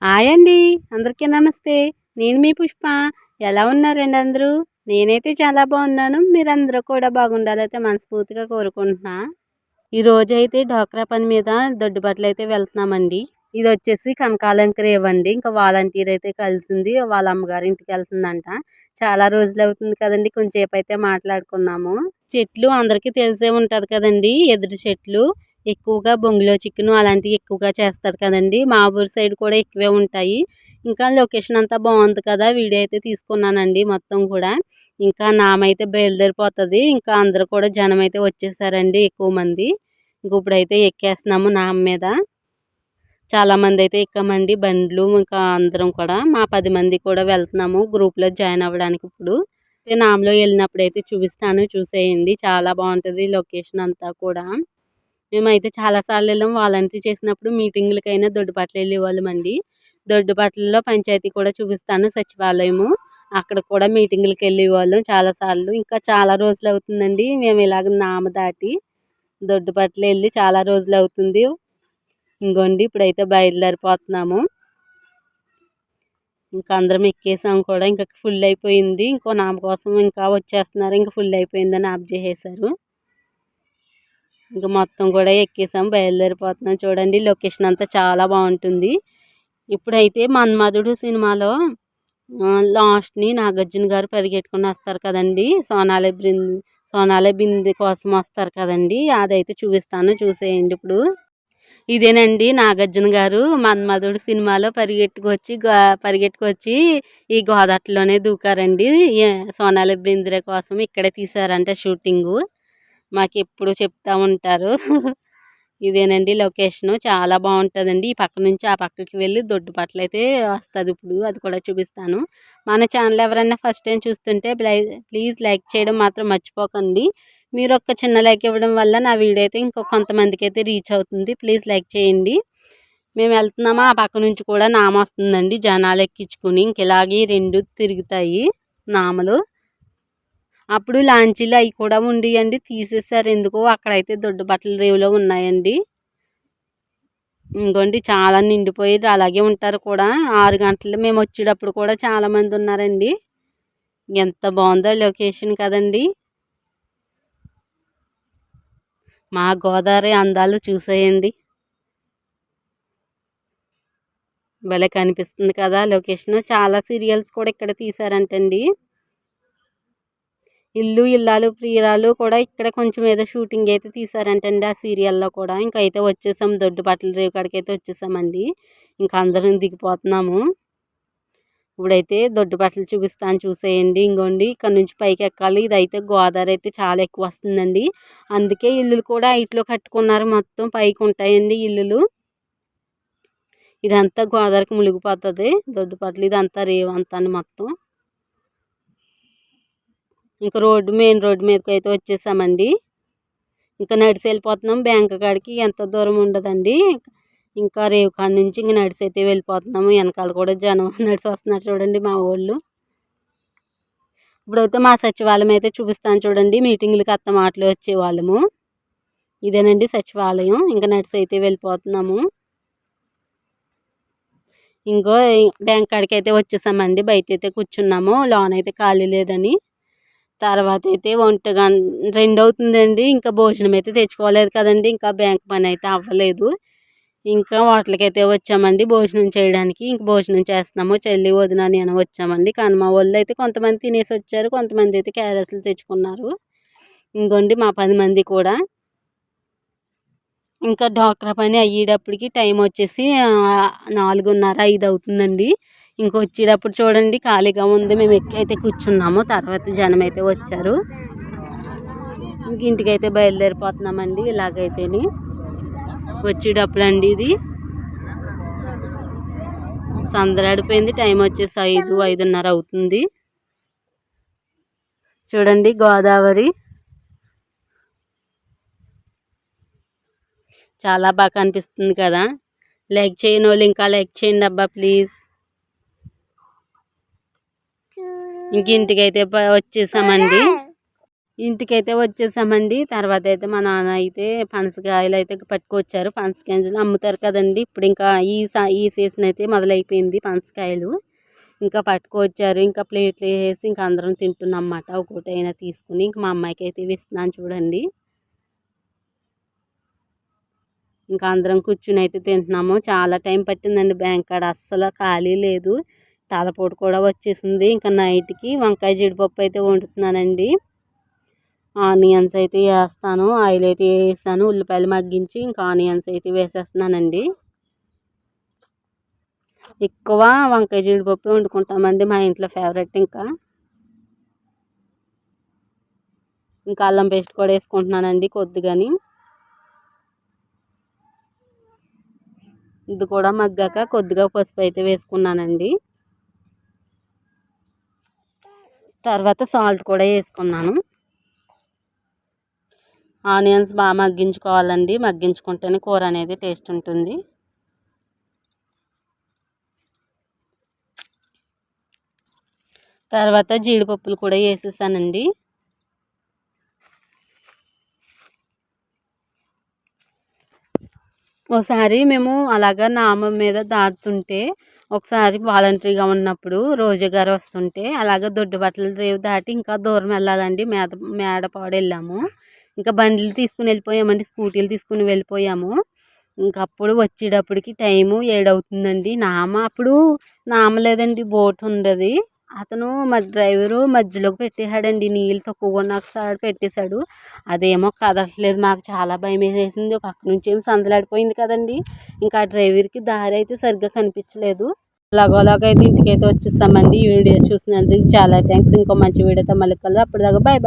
Hi అండి. అందరికీ నమస్తే. నేను మీ పుష్ప. ఎలా ఉన్నారండి అందరూ? నేనైతే చాలా బాగున్నాను. మీరందరూ కూడా బాగుండాలైతే మనస్ఫూర్తిగా కోరుకుంటున్నా. ఈరోజైతే డ్వాక్రా పని మీద దొడ్డిబట్లయితే వెళ్తున్నామండి. ఇదొచ్చేసి కనకాలంక రేవండి. ఇంకా వాలంటీర్ అయితే కలిసింది. వాళ్ళ అమ్మగారి ఇంటికి వెళ్తుందంట. చాలా రోజులవుతుంది కదండీ! కొంచెంసేపయితే మాట్లాడుకున్నాము. చెట్లు అందరికీ తెలిసే ఉంటది కదండీ! ఎదురు చెట్లు. ఎక్కువగా బొంగులో చికెను అలాంటివి ఎక్కువగా చేస్తారు కదండీ! మా ఊరు సైడ్ కూడా ఎక్కువే ఉంటాయి. ఇంకా లొకేషన్ అంతా బాగుంది కదా! వీడియో అయితే తీసుకున్నానండి మొత్తం కూడా. ఇంకా నామైతే బయలుదేరిపోతది. ఇంకా అందరూ కూడా జనమైతే వచ్చేసారండి ఎక్కువ మంది. ఇంక ఇప్పుడైతే ఎక్కేస్తున్నాము నామ మీద. చాలా మంది అయితే ఎక్కామండి బండ్లు. ఇంకా అందరం కూడా మా 10 మంది కూడా వెళ్తున్నాము గ్రూప్‌లో జాయిన్ అవ్వడానికి ఇప్పుడు. నామలో వెళ్ళినప్పుడైతే చూపిస్తాను చూసేయండి. చాలా బాగుంటది లొకేషన్ అంతా కూడా. మేమైతే చాలా సార్లు వెళ్ళాం. వాలంటీర్ చేసినప్పుడు మీటింగులకైనా దొడ్డిపట్ల వెళ్ళేవాళ్ళమండి. దొడ్డిపట్లలో పంచాయతీ కూడా చూపిస్తాను సచివాలయము. అక్కడ కూడా మీటింగులకి వెళ్ళేవాళ్ళం చాలా సార్లు. ఇంకా చాలా రోజులు అవుతుందండి మేము ఇలాగ నామ దాటి దొడ్డిపట్ల వెళ్ళి చాలా రోజులు అవుతుంది. ఇంగోండి ఇప్పుడైతే బయలుదేరిపోతున్నాము. ఇంకా అందరం ఎక్కేసాం కూడా. ఇంకా ఫుల్ అయిపోయింది. ఇంకో నామ కోసం ఇంకా వచ్చేస్తున్నారు. ఇంకా ఫుల్ అయిపోయిందని ఆఫ్ చేసేసారు. ఇంకా మొత్తం కూడా ఎక్కేసాం బయలుదేరిపోతున్నాం. చూడండి లొకేషన్ అంతా చాలా బాగుంటుంది. ఇప్పుడైతే మన్మధుడు సినిమాలో లాస్ట్ని నాగార్జున గారు పరిగెట్టుకుని వస్తారు కదండి. సోనాలి బిందె కోసం వస్తారు కదండి. అదైతే చూపిస్తాను చూసేయండి ఇప్పుడు. ఇదేనండి నాగార్జున గారు మన్మధుడు సినిమాలో పరిగెట్టుకొచ్చి ఈ గోదావరిలోనే దూకారండి. సోనాలి బింద్రే కోసం ఇక్కడే తీశారంట షూటింగు. మాకెప్పుడు చెప్తా ఉంటారు. ఇదేనండి లొకేషను. చాలా బాగుంటుందండి. ఈ పక్క నుంచి ఆ పక్కకి వెళ్ళి దొడ్డిపట్ల అయితే వస్తుంది ఇప్పుడు. అది కూడా చూపిస్తాను. మన ఛానల్ ఎవరైనా ఫస్ట్ టైం చూస్తుంటే ప్లీజ్ లైక్ చేయడం మాత్రం మర్చిపోకండి. మీరు ఒక చిన్న లైక్ ఇవ్వడం వల్ల నా వీడియో అయితే ఇంకో కొంతమందికి అయితే రీచ్ అవుతుంది. ప్లీజ్ లైక్ చేయండి. మేము వెళ్తున్నామా ఆ పక్క నుంచి కూడా నామ వస్తుందండి. జనాలు ఎక్కించుకుని ఇంక ఇలాగే 2 తిరుగుతాయి నామలు. అప్పుడు లాంచీలు అవి కూడా ఉండేయండి. తీసేసారు ఎందుకో. అక్కడైతే దొడ్డిబట్ల రేవులో ఉన్నాయండి. ఇంకోండి చాలా నిండిపోయి అలాగే ఉంటారు కూడా. 6 గంటలు మేము వచ్చేటప్పుడు కూడా చాలామంది ఉన్నారండి. ఎంత బాగుందో లొకేషన్ కదండి. మా గోదావరి అందాలు చూసేయండి. భలే కనిపిస్తుంది కదా లొకేషన్. చాలా సీరియల్స్ కూడా ఇక్కడ తీశారంటండి. ఇల్లు ఇల్లాలు ప్రియురాలు కూడా ఇక్కడ కొంచెం ఏదో షూటింగ్ అయితే తీశారంటండి ఆ సీరియల్లో కూడా. ఇంకా అయితే వచ్చేసాం దొడ్డిపట్ల రేవు కాడికైతే వచ్చేసామండి. ఇంకా అందరం దిగిపోతున్నాము. ఇప్పుడైతే దొడ్డిపట్ల చూపిస్తాను చూసేయండి. ఇంకోండి ఇక్కడ నుంచి పైకి ఎక్కాలి. ఇదైతే గోదావరి అయితే చాలా ఎక్కువ వస్తుందండి. అందుకే ఇల్లులు కూడా హైట్లో కట్టుకున్నారు. మొత్తం పైకి ఉంటాయండి ఇల్లులు. ఇదంతా గోదావరికి మునిగిపోతుంది దొడ్డిపట్ల. ఇదంతా రేవు అంతా మొత్తం. ఇంకా మెయిన్ రోడ్డు మీదకి అయితే వచ్చేసామండి. ఇంకా నడిచి వెళ్ళిపోతున్నాం బ్యాంక్ కాడికి. ఎంత దూరం ఉండదండి. ఇంకా రేవు కాడ నుంచి ఇంక నడిచి అయితే వెళ్ళిపోతున్నాము. వెనకాల కూడా జనం నడిచి వస్తున్నారు చూడండి మా వాళ్ళు. ఇప్పుడైతే మా సచివాలయం అయితే చూపిస్తాను చూడండి. మీటింగులకి అత్తమాటలు వచ్చేవాళ్ళము. ఇదేనండి సచివాలయం. ఇంకా నడిచి అయితే వెళ్ళిపోతున్నాము. ఇంకో బ్యాంక్ కాడికి అయితే వచ్చేసామండి. బయట అయితే కూర్చున్నాము. లోన్ అయితే ఖాళీ లేదని. తర్వాత అయితే 2 అవుతుందండి. ఇంకా భోజనం అయితే తెచ్చుకోలేదు కదండి. ఇంకా బ్యాంక్ పని అయితే అవ్వలేదు. ఇంకా హోటల్కి అయితే వచ్చామండి భోజనం చేయడానికి. ఇంక భోజనం చేస్తున్నాము. చెల్లి వదిన నేను వచ్చామండి. కానీ మా వాళ్ళు అయితే కొంతమంది తినేసి వచ్చారు. కొంతమంది అయితే క్యారెట్స్లు తెచ్చుకున్నారు. ఇంకోండి మా 10 మంది కూడా. ఇంకా డ్వాక్రా పని అయ్యేటప్పటికి టైం వచ్చేసి 4:30 5 అవుతుందండి. ఇంకొచ్చేటప్పుడు చూడండి ఖాళీగా ఉంది. మేము ఎక్కైతే కూర్చున్నాము. తర్వాత జనం అయితే వచ్చారు. ఇంక ఇంటికైతే బయలుదేరిపోతున్నామండి. ఇలాగైతేని వచ్చేటప్పుడు అండి ఇది సందరాడిపోయింది. టైం వచ్చేసి 5 5:30 అవుతుంది. చూడండి గోదావరి చాలా బాగా కనిపిస్తుంది కదా. లైక్ చేయని వాళ్ళు ఇంకా లైక్ చేయండి అబ్బా ప్లీజ్. ఇంక ఇంటికైతే వచ్చేసామండి. ఇంటికైతే వచ్చేసామండి. తర్వాత అయితే మా నాన్న అయితే పనసకాయలు అయితే పట్టుకొచ్చారు. పనసకాయలు అమ్ముతారు కదండి. ఇప్పుడు ఇంకా ఈ సీజన్ అయితే మొదలైపోయింది పనసకాయలు. ఇంకా పట్టుకొచ్చారు. ఇంకా ప్లేట్లు వేసి ఇంకా అందరం తింటున్నాం అన్నమాట. ఒక్కొక్కటైనా తీసుకుని ఇంక మా అమ్మాయికి అయితే ఇస్తున్నాను చూడండి. ఇంకా అందరం కూర్చుని అయితే తింటున్నాము. చాలా టైం పట్టిందండి. బ్యాంక్ కాడ అస్సలు ఖాళీ లేదు. తలపోటు కూడా వచ్చేసింది. ఇంకా నైట్కి వంకాయ జీడిపప్పు అయితే వండుతున్నానండి. ఆనియన్స్ అయితే వేస్తాను. ఆయిల్ అయితే వేసాను. ఉల్లిపాయలు మగ్గించి ఇంకా ఆనియన్స్ అయితే వేసేస్తున్నానండి. ఎక్కువ వంకాయ జీడిపప్పు వండుకుంటామండి. మా ఇంట్లో ఫేవరెట్. ఇంకా అల్లం పేస్ట్ కూడా వేసుకుంటున్నానండి కొద్దిగాని. ఇది కూడా మగ్గాక కొద్దిగా పసుపు అయితే వేసుకున్నానండి. తర్వాత సాల్ట్ కూడా వేసుకున్నాను. ఆనియన్స్ బాగా మగ్గించుకోవాలండి. మగ్గించుకుంటేనే కూర అనేది టేస్ట్ ఉంటుంది. తర్వాత జీడిపప్పులు కూడా వేసేసానండి. ఒకసారి మేము అలాగా నామం మీద దాటుతుంటే ఒకసారి వాలంటరీగా ఉన్నప్పుడు రోజా గారు వస్తుంటే అలాగ దొడ్డు బట్టల రేవు దాటి ఇంకా దూరం వెళ్ళాలండి. మేడపాడు వెళ్ళాము. ఇంకా బండ్లు తీసుకుని వెళ్ళిపోయామండి. స్కూటీలు తీసుకుని వెళ్ళిపోయాము. ఇంకప్పుడు వచ్చేటప్పటికి టైము 7 అవుతుందండి. అప్పుడు నామ లేదండి, బోట్ ఉండదు. అతను డ్రైవరు మధ్యలోకి పెట్టేశాడండి. నీళ్ళు తక్కువగా ఉన్న ఒకసారి పెట్టేశాడు. అదేమో కదలట్లేదు. మాకు చాలా భయం వేసేసింది. పక్క నుంచి ఏమి సందలాడిపోయింది కదండి. ఇంకా ఆ డ్రైవర్కి దారి అయితే సరిగ్గా కనిపించలేదు. అలాగైతే ఇంటికైతే వచ్చేస్తామండి. ఈ వీడియో చూసినందుకు చాలా థ్యాంక్స్. ఇంకో మంచి వీడియోతో మళ్ళీ కలదు. అప్పటిదాకా బాయ్ బాయ్.